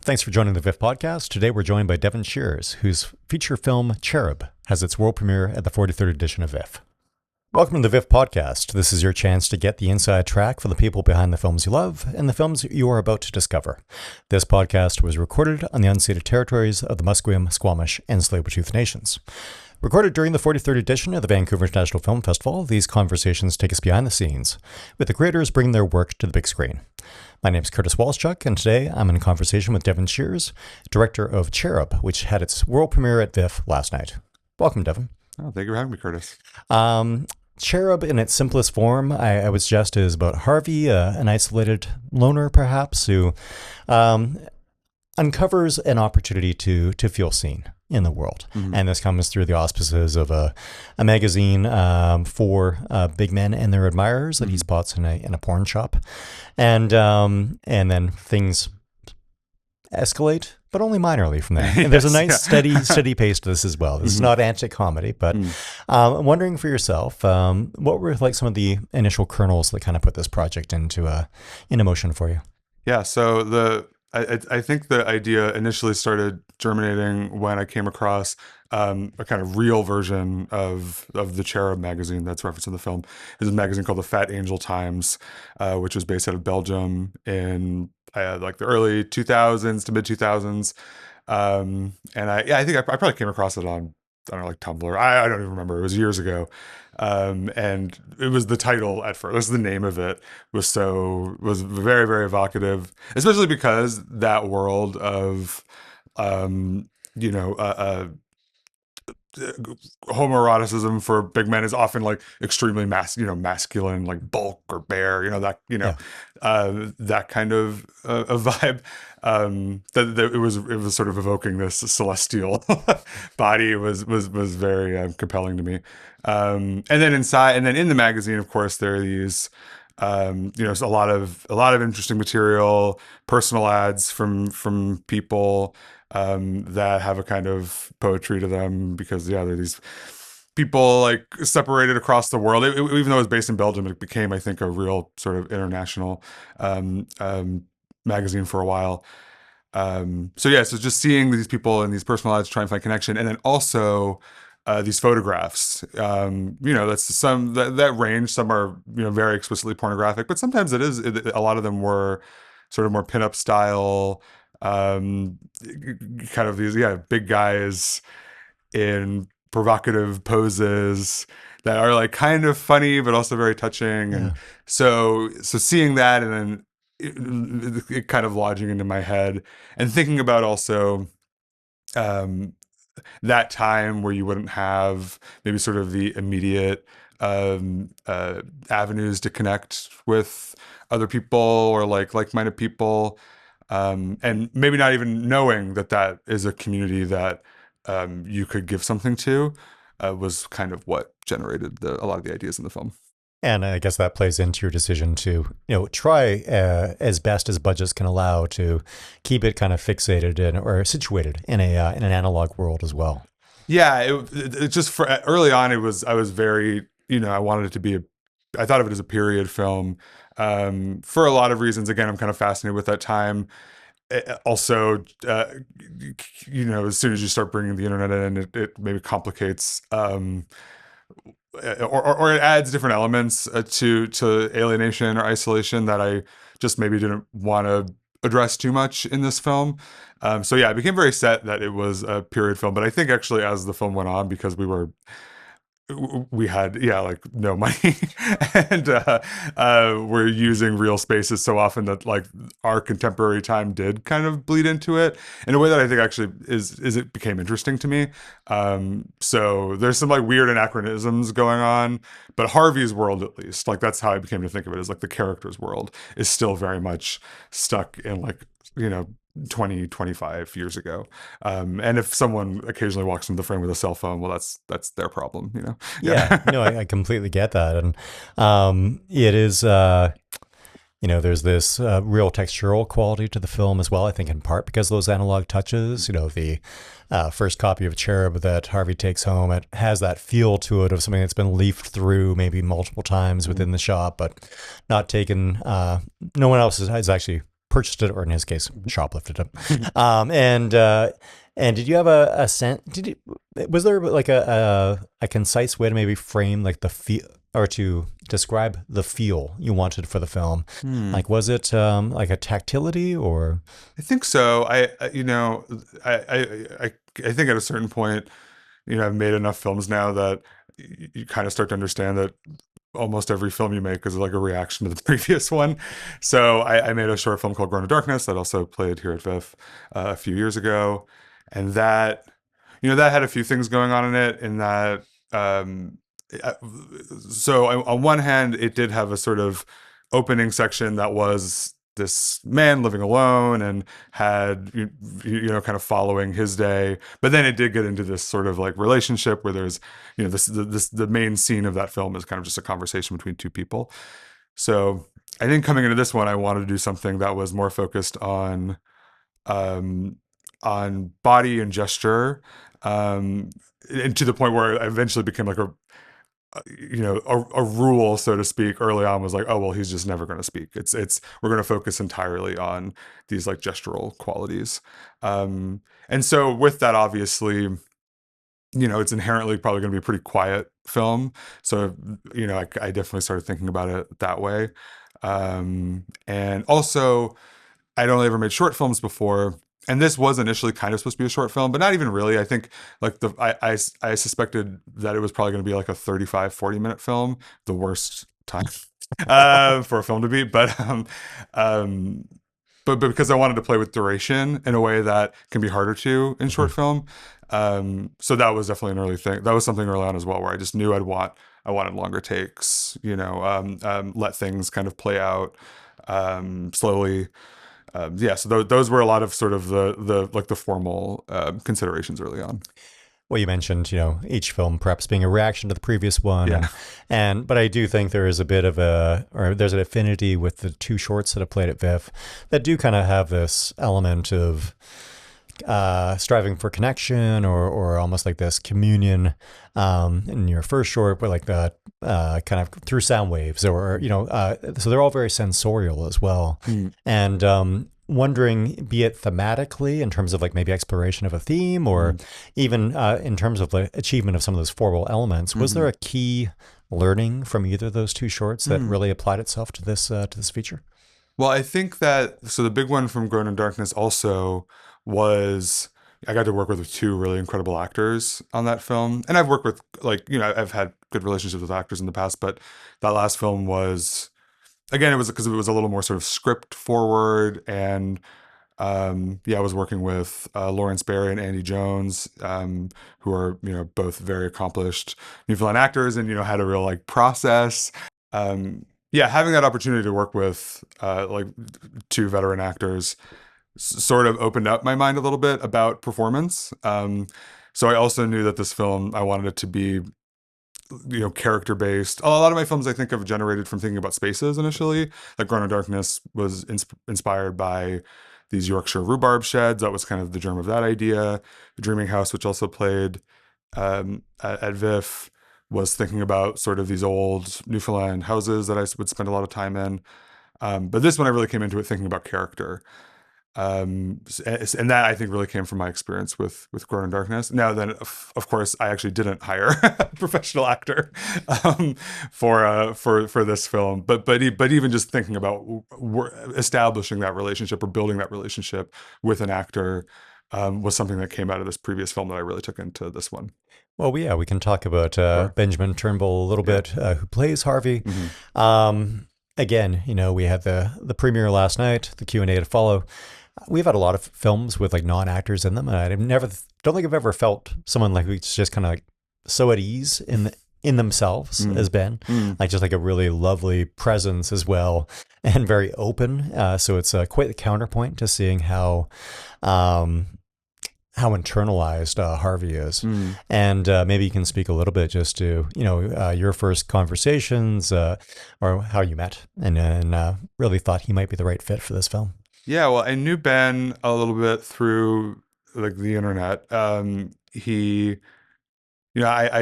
Thanks for joining the VIF podcast. Today we're joined by Devin Shears, whose feature film Cherub has its world premiere at the 43rd edition of VIF. Welcome to the VIF podcast. This is your chance to get the inside track for the people behind the films you love and the films you are about to discover. This podcast was recorded on the unceded territories of the Musqueam, Squamish, and Tsleil-Waututh Nations. Recorded during the 43rd edition of the Vancouver International Film Festival, these conversations take us behind the scenes, with the creators bringing their work to the big screen. My name is Curtis Walschuk, and today I'm in conversation with Devin Shears, director of Cherub, which had its world premiere at VIF last night. Welcome, Devin. Oh, thank you for having me, Curtis. Cherub, in its simplest form, I would suggest is about Harvey, an isolated loner, perhaps, who uncovers an opportunity to feel seen in the world. Mm-hmm. And this comes through the auspices of a magazine for big men and their admirers that he spots in a porn shop. And then things escalate, but only minorly from there. And there's a nice steady pace to this as well. This is not anti-comedy, but I'm wondering for yourself, what were like some of the initial kernels that kind of put this project into motion for you? Yeah, so I think the idea initially started germinating when I came across a kind of real version of the Cherub magazine that's referenced in the film. There's a magazine called the Fat Angel Times, which was based out of Belgium in like the early 2000s to mid 2000s. And I think I probably came across it on, I don't know, like Tumblr. I don't even remember. It was years ago. And it was the title at first. This is the name of it was very, very evocative, especially because that world of, homoeroticism for big men is often like extremely masculine, like bulk or bear, that kind of a vibe. That it was sort of evoking this celestial body was very compelling to me. And then in the magazine, of course, there are these a lot of interesting material, personal ads from people that have a kind of poetry to them, because they're these people like separated across the world. Even though it was based in Belgium, it became, I think, a real sort of international magazine for a while. So just seeing these people and these personal ads try and find connection, and then also these photographs. That's that range. Some are very explicitly pornographic, but sometimes a lot of them were sort of more pinup style. Kind of these big guys in provocative poses that are like kind of funny but also very touching. And so seeing that, and then it kind of lodging into my head, and thinking about also that time where you wouldn't have maybe sort of the immediate avenues to connect with other people or like-minded people. And maybe not even knowing that is a community that you could give something to, was kind of what generated a lot of the ideas in the film. And I guess that plays into your decision to, try as best as budgets can allow to keep it kind of fixated or situated in an analog world as well. Yeah, it just for early on, I was very, I wanted it to be I thought of it as a period film. For a lot of reasons. Again, I'm kind of fascinated with that time. Also, as soon as you start bringing the internet in, it maybe complicates, or it adds different elements to alienation or isolation that I just maybe didn't want to address too much in this film. I became very set that it was a period film. But I think actually as the film went on, because we had no money and we're using real spaces so often that like our contemporary time did kind of bleed into it in a way that I think actually is it became interesting to me. So there's some like weird anachronisms going on, but Harvey's world, at least, like that's how I became to think of it, as like the character's world is still very much stuck in 20, 25 years ago. And if someone occasionally walks into the frame with a cell phone, well, that's their problem, Yeah, no, I completely get that. And it is, there's this real textural quality to the film as well, I think in part because of those analog touches. The first copy of Cherub that Harvey takes home, it has that feel to it of something that's been leafed through maybe multiple times within the shop, but not taken, no one else has actually purchased it, or in his case, shoplifted it. And did you have a sense? Was there like a concise way to maybe frame like the feel, or to describe the feel you wanted for the film? Hmm. Like, was it like a tactility or? I think so. I think at a certain point, I've made enough films now that you kind of start to understand that almost every film you make is like a reaction to the previous one. So I made a short film called Grown to Darkness that also played here at VIF a few years ago, and that had a few things going on in it. In that, um, uh, on one hand, it did have a sort of opening section that was this man living alone and had kind of following his day, but then it did get into this sort of like relationship where there's the main scene of that film is kind of just a conversation between two people. So I think coming into this one, I wanted to do something that was more focused um on body and gesture, and to the point where I eventually became like a rule, so to speak. Early on was like, oh well, he's just never going to speak. It's we're going to focus entirely on these like gestural qualities. And so with that, obviously, it's inherently probably going to be a pretty quiet film. So I definitely started thinking about it that way. And also, I'd only ever made short films before, and this was initially kind of supposed to be a short film, but not even really. I think like I suspected that it was probably going to be like a 35-40 minute film, the worst time for a film to be, um, but because I wanted to play with duration in a way that can be harder to in short film. So that was definitely an early thing. That was something early on as well, where I just knew I wanted longer takes, let things kind of play out slowly. Yeah, so those were a lot of sort of the formal considerations early on. Well, you mentioned, each film perhaps being a reaction to the previous one, Yeah. but I do think there is a bit of or there's an affinity with the two shorts that have played at VIF that do kind of have this element of striving for connection, or almost like this communion. In your first short, where like the kind of through sound waves, or so they're all very sensorial as well. Mm. And wondering, be it thematically in terms of like maybe exploration of a theme, or even in terms of the achievement of some of those formal elements, was there a key learning from either of those two shorts that really applied itself to this feature? Well, I think that the big one from Grown in Darkness also was I got to work with two really incredible actors on that film, and I've worked with I've had good relationships with actors in the past, but that last film was again, it was because it was a little more sort of script forward. And I was working with Lawrence Barry and Andy Jones, who are both very accomplished Newfoundland actors, and had a real like process. Having that opportunity to work with like two veteran actors sort of opened up my mind a little bit about performance. So I also knew that this film, I wanted it to be character based. A lot of my films I think have generated from thinking about spaces initially. Like Grown in Darkness was inspired by these Yorkshire rhubarb sheds. That was kind of the germ of that idea. The Dreaming House, which also played at VIF, was thinking about sort of these old Newfoundland houses that I would spend a lot of time in. But this one I really came into it thinking about character. And that I think really came from my experience with Grown in Darkness. Now then, of course, I actually didn't hire a professional actor for this film, but even just thinking about establishing that relationship or building that relationship with an actor was something that came out of this previous film that I really took into this one. Well, yeah, we can talk about Sure. Benjamin Turnbull a little Yeah. bit, who plays Harvey. Mm-hmm. Again, we had the premiere last night, the Q&A to follow. We've had a lot of films with like non-actors in them, and I don't think I've ever felt someone like who's just kind of like so at ease in themselves as Ben, like just like a really lovely presence as well, and very open. So it's quite the counterpoint to seeing how internalized Harvey is. And maybe you can speak a little bit just to, your first conversations, or how you met and really thought he might be the right fit for this film. Yeah, well, I knew Ben a little bit through like the internet. I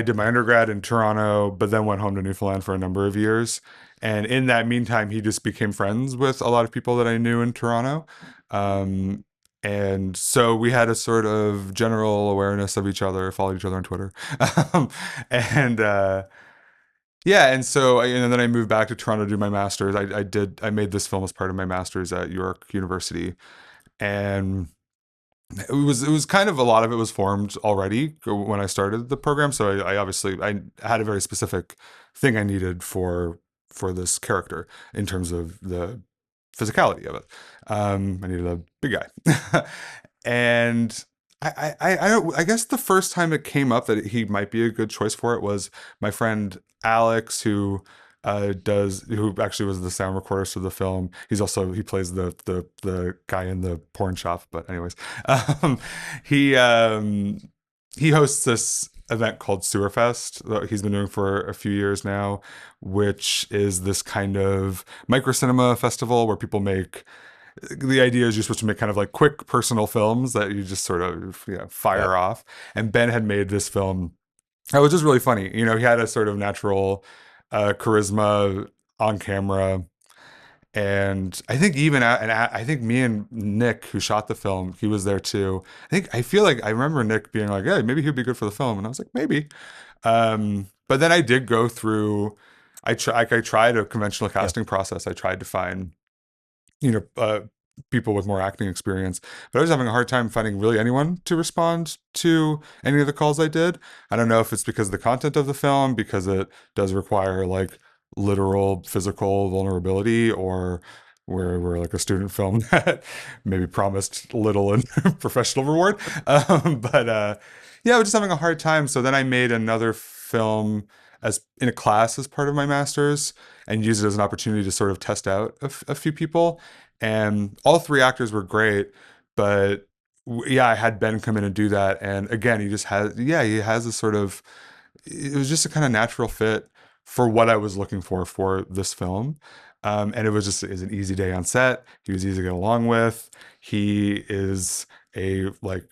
did my undergrad in Toronto, but then went home to Newfoundland for a number of years. And in that meantime, he just became friends with a lot of people that I knew in Toronto. Um, and so we had a sort of general awareness of each other, followed each other on Twitter. um, and yeah, and so and then I moved back to Toronto to do my master's. I made this film as part of my master's at York University, and it was kind of, a lot of it was formed already when I started the program. So I obviously I had a very specific thing I needed for this character in terms of the physicality of it. I needed a big guy, and I guess the first time it came up that he might be a good choice for it was my friend Alex, who actually was the sound recorder for the film. He plays the guy in the porn shop. But anyways, um, he um, he hosts this event called Sewerfest that he's been doing for a few years now, which is this kind of micro cinema festival where people make, the idea is you're supposed to make kind of like quick personal films that you just sort of, fire off. And Ben had made this film that was just really funny. He had a sort of natural charisma on camera. And I think I think me and Nick, who shot the film, he was there too. I feel like I remember Nick being like, "Yeah, maybe he'd be good for the film," and I was like, "Maybe." But then I did go through. I tried a conventional casting process. I tried to find, you know, uh, people with more acting experience, but I was having a hard time finding really anyone to respond to any of the calls I did. I don't know if it's because of the content of the film, because it does require like literal physical vulnerability, or we're like a student film that maybe promised little in professional reward. But yeah, I was just having a hard time. So then I made another film as in a class as part of my master's, and used it as an opportunity to sort of test out a few people. And all three actors were great, but yeah, I had Ben come in and do that. And again, he has a sort of, it was just a kind of natural fit for what I was looking for this film. And it was an easy day on set. He was easy to get along with. He is a like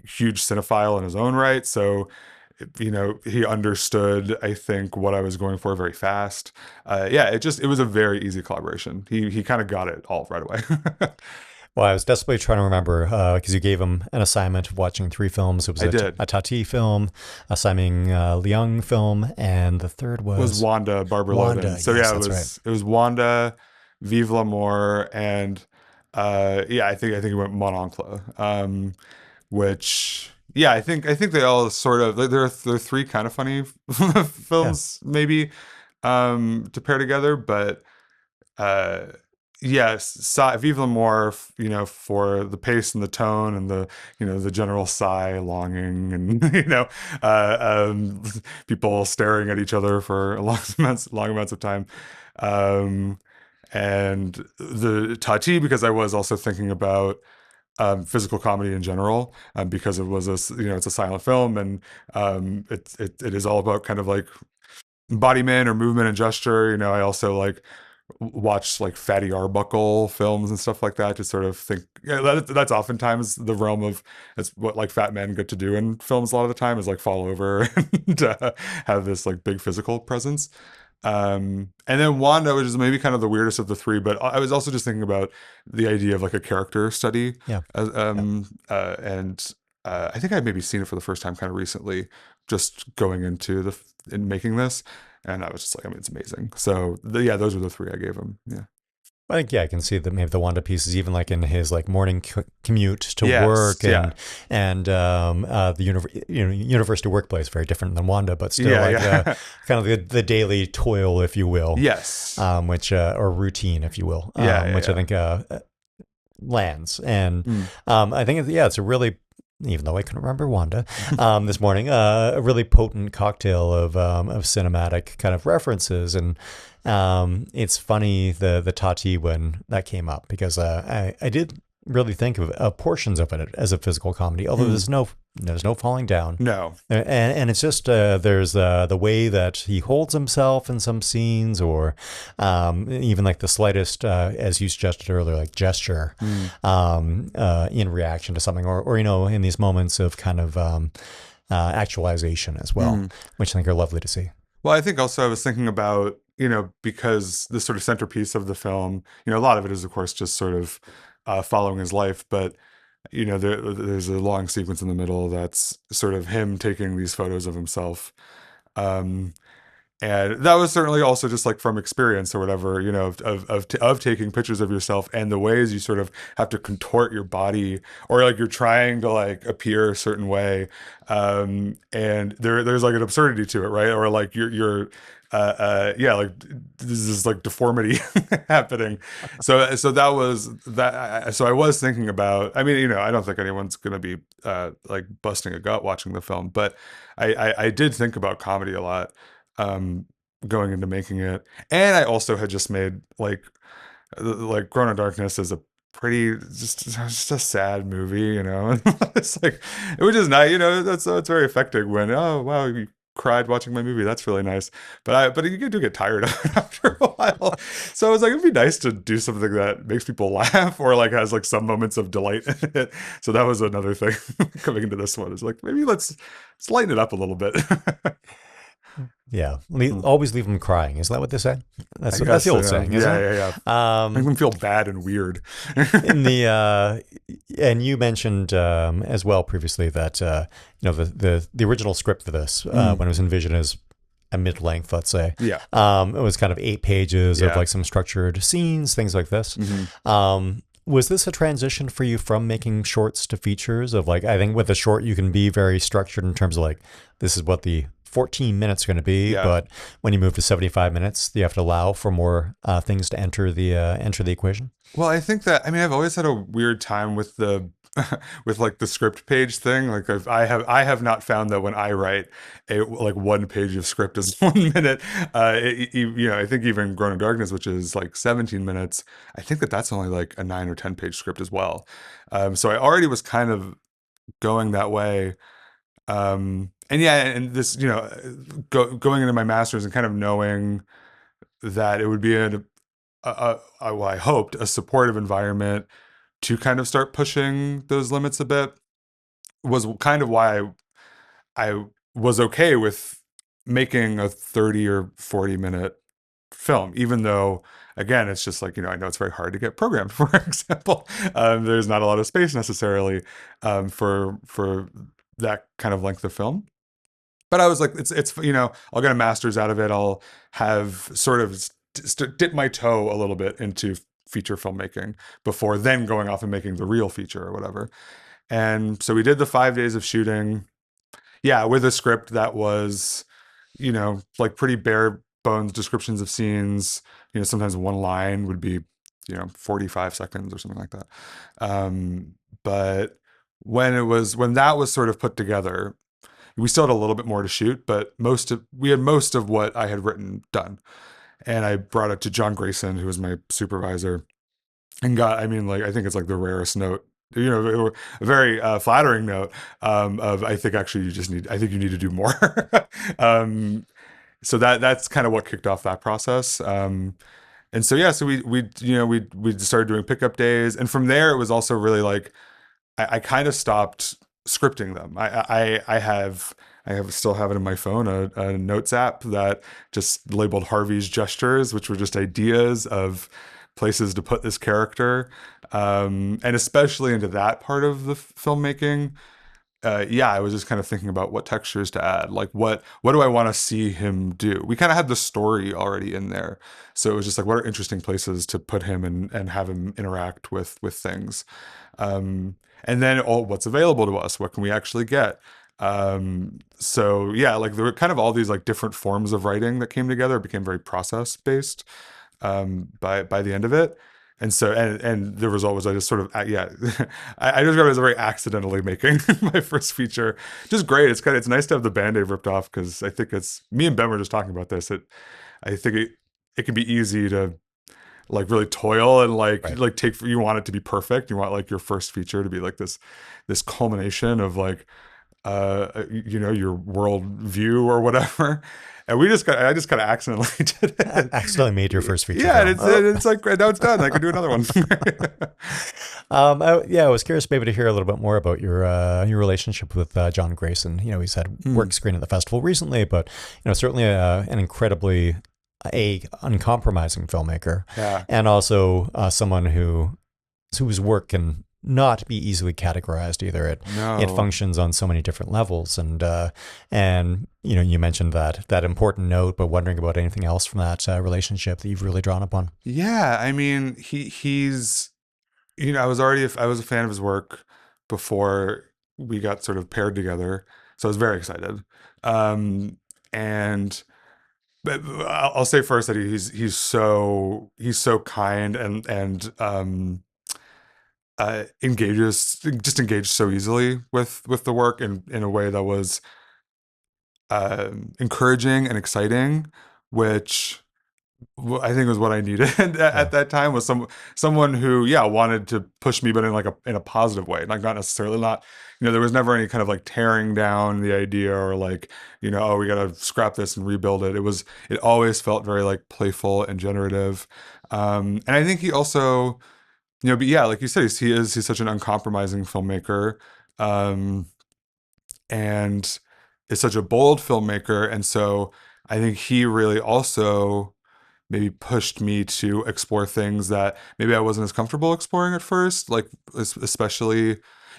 huge cinephile in his own right. So, he understood, I think, what I was going for very fast. Yeah, it was a very easy collaboration. He kind of got it all right away. Well, I was desperately trying to remember because you gave him an assignment of watching three films. It was a Tati film, a Simon Leung film, and the third was Wanda, Barbara Wanda. Logan. So yes, yeah, it was Wanda, Vive l'Amour, and I think it went Mon Oncle. Which, yeah, I think they all sort of, they're three kind of funny films, maybe, to pair together. But yes, Vive l'Amour, for the pace and the tone and the general sigh, longing, and people staring at each other for long amounts of time. Um, and the Tati, because I was also thinking about physical comedy in general, because it was it's a silent film, and it is all about kind of like embodiment or movement and gesture. I also like watch like Fatty Arbuckle films and stuff like that to sort of think, that's oftentimes the realm of, it's what like fat men get to do in films a lot of the time, is like fall over and have this like big physical presence. And then Wanda, which is maybe kind of the weirdest of the three, but I was also just thinking about the idea of like a character study. Yeah. And I think I'd maybe seen it for the first time kind of recently, just going into in making this. And I was just like, it's amazing. So those were the three I gave him. Yeah. I think, I can see that maybe the Wanda piece is even like in his like morning commute to work, and the university workplace, very different than Wanda, but still kind of the daily toil, if you will. Yes. Which or routine, if you will. Which I think lands, and I think it's a really, even though I couldn't remember Wanda this morning, a really potent cocktail of cinematic kind of references. And it's funny, the Tati, when that came up, because I did really think of portions of it as a physical comedy, although there's no falling down. No. And it's just there's the way that he holds himself in some scenes, or even like the slightest, as you suggested earlier, like gesture in reaction to something, or in these moments of kind of actualization as well, which I think are lovely to see. Well, I think also I was thinking about because the sort of centerpiece of the film, a lot of it is, of course, just sort of following his life, but there's a long sequence in the middle that's sort of him taking these photos of himself. Um, and that was certainly also just like from experience or whatever, of taking pictures of yourself and the ways you sort of have to contort your body, or like you're trying to like appear a certain way. And there's like an absurdity to it, right? Or like yeah, like this is like deformity happening. So that was that. So I was thinking about, I mean, I don't think anyone's going to be like busting a gut watching the film, but I did think about comedy a lot going into making it. And I also had just made like Grown in Darkness is a pretty just a sad movie, it's like, which is nice, that's it's very affecting when, oh wow, you cried watching my movie, that's really nice, but you do get tired of it after a while. So I was like, it'd be nice to do something that makes people laugh or like has like some moments of delight in it. So that was another thing coming into this one, is like, maybe let's lighten it up a little bit. Yeah, always leave them crying. Isn't that what they say? That's the old saying, isn't it? Yeah. Make them feel bad and weird. And you mentioned as well previously that the original script for this when it was envisioned as a mid-length, let's say, it was kind of 8 pages of like some structured scenes, things like this. Was this a transition for you from making shorts to features? Of like, I think with a short you can be very structured in terms of like, this is what the 14 minutes going to be, but when you move to 75 minutes, you have to allow for more things to enter the equation. Well, I think that, I mean, I've always had a weird time with the with like the script page thing. Like I have not found that when I write a like 1 page of script is 1 minute. I think even Grown in Darkness, which is like 17 minutes, I think that's only like a 9 or 10 page script as well. So I already was kind of going that way. And this, going into my master's and kind of knowing that it would be well, I hoped a supportive environment to kind of start pushing those limits a bit, was kind of why I was okay with making a 30 or 40 minute film, even though, again, it's just like, I know it's very hard to get programmed, for example. There's not a lot of space necessarily for that kind of length of film. But I was like, it's I'll get a master's out of it. I'll have sort of dip my toe a little bit into feature filmmaking before then going off and making the real feature or whatever. And so we did the 5 days of shooting. Yeah, with a script that was, like pretty bare bones descriptions of scenes. Sometimes one line would be, 45 seconds or something like that. But when that was sort of put together, we still had a little bit more to shoot, but we had most of what I had written done. And I brought it to John Grayson, who was my supervisor, and I think it's like the rarest note, a very flattering note of, I think actually you need to do more. So that's kind of what kicked off that process. And so, so we started doing pickup days. And from there, it was also really like, I kind of stopped scripting them. I still have it in my phone, a notes app that just labeled Harvey's gestures, which were just ideas of places to put this character. And especially into that part of the filmmaking, I was just kind of thinking about what textures to add. Like what do I want to see him do? We kind of had the story already in there. So it was just like, what are interesting places to put him and have him interact with things? And then, what's available to us? What can we actually get? So like there were kind of all these like different forms of writing that came together. It became very process based by the end of it. And so, and the result was I just sort of, I described it as very accidentally making my first feature. Just great. It's nice to have the Band-Aid ripped off, because I think me and Ben were just talking about this. I think it can be easy to like really toil and like you want it to be perfect. You want like your first feature to be like this culmination of like, your world view or whatever. And I just kind of accidentally did it. Accidentally made your first feature. Yeah, it's like, now it's done. I can do another one. I was curious maybe to hear a little bit more about your relationship with John Grayson. He's had work screen at the festival recently, but certainly an incredibly a uncompromising filmmaker, Yeah. and also someone whose work can not be easily categorized either. It No. functions on so many different levels, and you mentioned that important note, but wondering about anything else from that relationship that you've really drawn upon. Yeah. I mean, he's, I was a fan of his work before we got sort of paired together. So I was very excited. Um, and but I'll say first that he's so kind and engaged so easily with the work in a way that was encouraging and exciting, which I think was what I needed Yeah. at that time, was someone who, yeah, wanted to push me, but in like a positive way, like not necessarily not, there was never any kind of like tearing down the idea or like, oh, we got to scrap this and rebuild it. It always felt very like playful and generative. And I think he also, but yeah, like you said, he's such an uncompromising filmmaker. Um, and is such a bold filmmaker. And so I think he really also maybe pushed me to explore things that maybe I wasn't as comfortable exploring at first, like especially,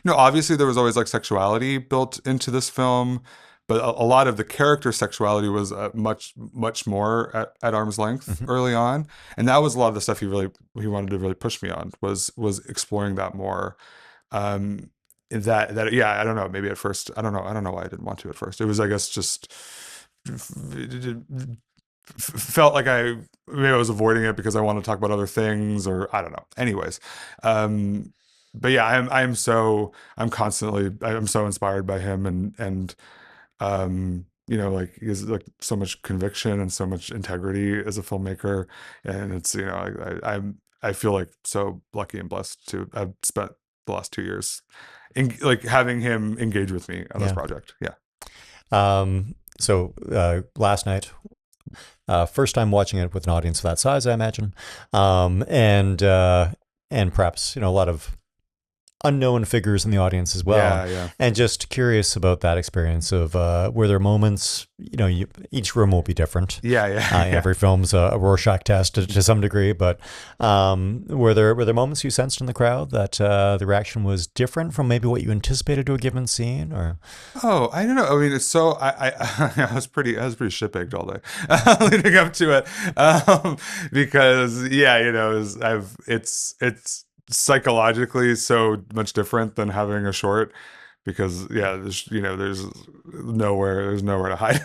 obviously there was always like sexuality built into this film, but a lot of the character sexuality was much, much more at arm's length Hmm. early on. And that was a lot of the stuff he wanted to really push me on, was exploring that more. Um, that yeah, I don't know, maybe at first, I don't know why I didn't want to at first. It was, I guess, just felt like maybe I was avoiding it because I wanted to talk about other things, or I don't know. Anyways, um, but yeah, I'm so inspired by him, and like he has like so much conviction and so much integrity as a filmmaker, and it's, I feel like so lucky and blessed to have spent the last 2 years like having him engage with me on this Yeah. project. Yeah. So last night, first time watching it with an audience of that size, I imagine, and perhaps a lot of unknown figures in the audience as well. Yeah. Yeah. And just curious about that experience of were there moments, each room will be different. Yeah. Yeah. Yeah. Every film's a Rorschach test to some degree, but were there moments you sensed in the crowd that the reaction was different from maybe what you anticipated to a given scene, or? Oh, I don't know. I mean, it's so I was pretty shit-baked all day leading up to it, because yeah, it's psychologically so much different than having a short, because yeah, there's nowhere to hide.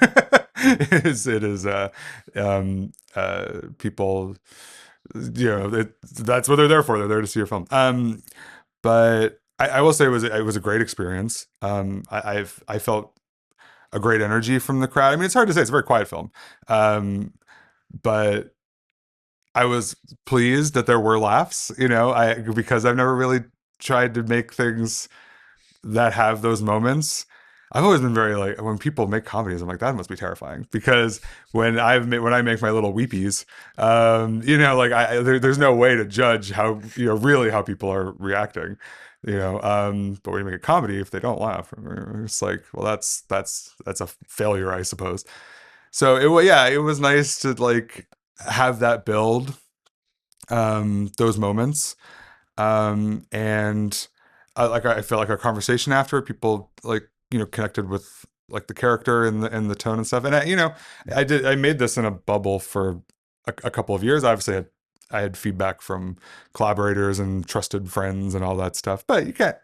People, that's what they're there for. They're there to see your film. But I will say it was a great experience. I felt a great energy from the crowd. I mean, it's hard to say. It's a very quiet film, but I was pleased that there were laughs. Because I've never really tried to make things that have those moments. I've always been very like, when people make comedies, I'm like, that must be terrifying, because when I make my little weepies, like there's no way to judge how, really how people are reacting, but when you make a comedy, if they don't laugh, it's like, well, that's a failure, I suppose. So it was nice to like have that build, those moments, and I feel like our conversation after, people like, connected with like the character and the tone and stuff. And I made this in a bubble for a couple of years. Obviously, I had feedback from collaborators and trusted friends and all that stuff. But you can't,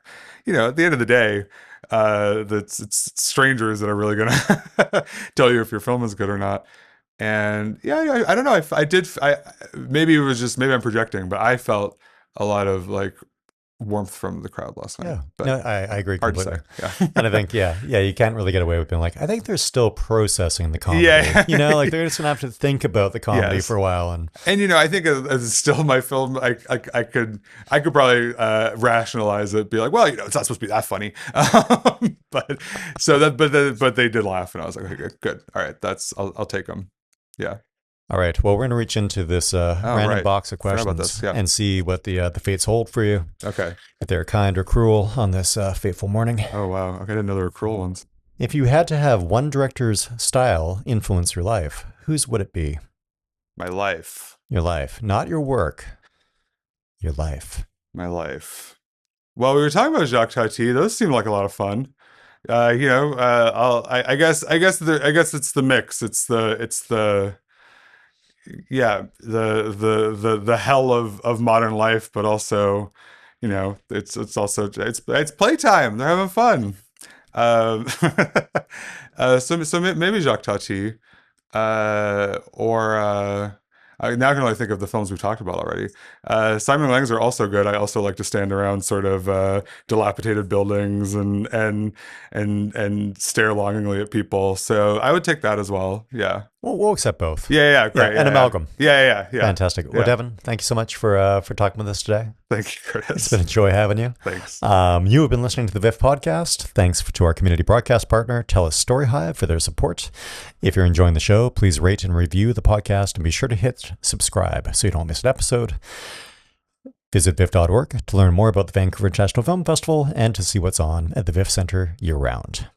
at the end of the day, it's strangers that are really gonna tell you if your film is good or not. And yeah, I don't know. I did. Maybe it was just, maybe I'm projecting, but I felt a lot of like warmth from the crowd last night. Yeah, But no, I agree hard to completely. say. And I Yeah. think, yeah, you can't really get away with being like, I think they're still processing the comedy. Yeah. Like they're just gonna have to think about the comedy Yes. for a while. And And I think as still my film, I could probably rationalize it, be like, well, it's not supposed to be that funny, but but they did laugh, and I was like, okay, good, all right, I'll take them. Yeah. all right, well, we're gonna reach into this random right. box of Forgot about questions this, yeah. and see what the fates hold for you, Okay. if they're kind or cruel on this fateful morning. Oh wow. Okay, I didn't know there were cruel ones. If you had to have one director's style influence your life, whose would it be? My life. Your life, not your work. Your life. My life. Well, we were talking about Jacques Tati. Those seem like a lot of fun. I guess it's the mix. It's the the hell of modern life, but also, it's also it's playtime. They're having fun. Um, so maybe Jacques Tati, or I now can only think of the films we've talked about already. Simon Langs are also good. I also like to stand around sort of dilapidated buildings and stare longingly at people. So I would take that as well. Yeah. We'll accept both. Yeah. Great. An amalgam. Yeah. Fantastic. Well, Yeah. Devin, thank you so much for talking with us today. Thank you, Curtis. It's been a joy having you. Thanks. You have been listening to the VIF podcast. Thanks to our community broadcast partner, TELUS Story Hive, for their support. If you're enjoying the show, please rate and review the podcast and be sure to hit subscribe so you don't miss an episode. Visit VIF.org to learn more about the Vancouver International Film Festival and to see what's on at the VIF Center year-round.